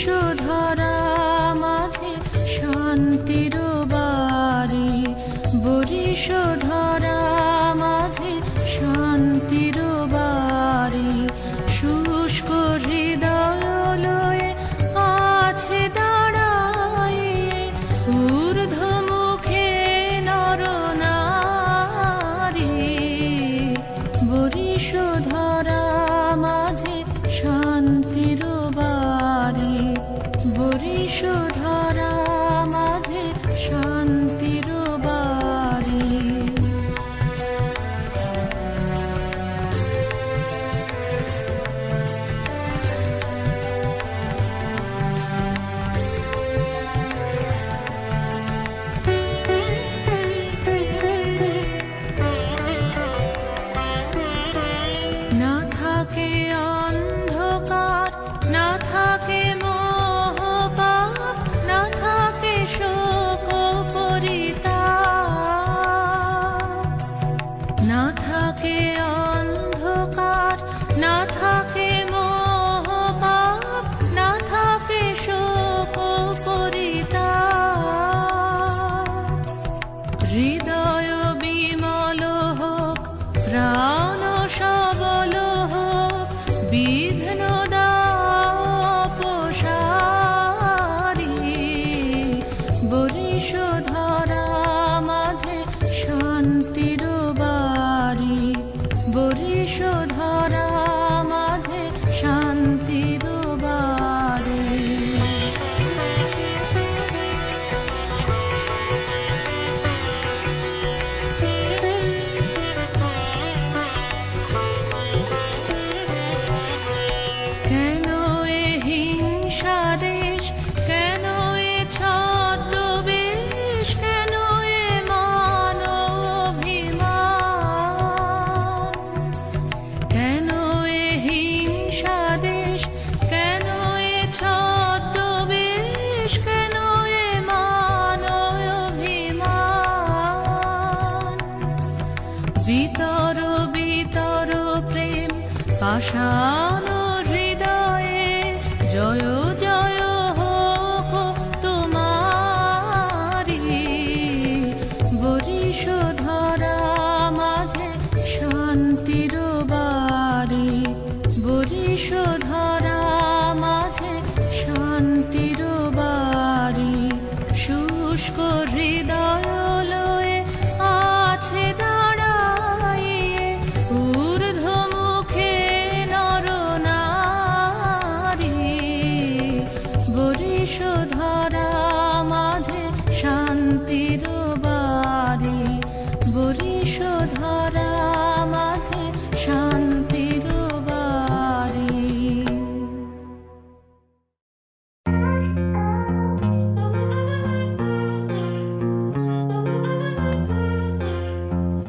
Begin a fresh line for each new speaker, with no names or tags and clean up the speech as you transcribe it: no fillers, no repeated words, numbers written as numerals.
বরিশধরা মাঝে শান্তির বাড়ি, বরিশধরা মাঝে শান্তির বাড়ি। শুষ্ক হৃদয় লয়ে আছে দাঁড়াইয়ে, ঊর্ধ্বমুখে নরনারী। বরিশধরা মাঝে শান্তির বাড়ি, বরিশধরা মাঝে শান্তির বাড়ি। না থাকে অন্ধকার, না থাকে মোহপাপ, না থাকে শোক পরিতাপ। না থাকে অন্ধকার, না থাকে মোহপাপ, না থাকে শোক পরিতাপ। হৃদয় বিমল হোক, প্রাণ সবল হোক, বিঘ্ন অপসারী। বরিশধরা মাঝে শান্তির বাড়ি, বরিশধরা মাঝে শান্তির বাড়ি। কেন এ হিংসা দেশ, কেন এ ছদ্মবেশ, কেন এ মান অভিমান। কেন এ হিংসা দেশ, কেন এ ছদ্মবেশ, কেন এ মান অভিমান। বিতর বিতর প্রেম পাষাণ হৃদয়ে, জয়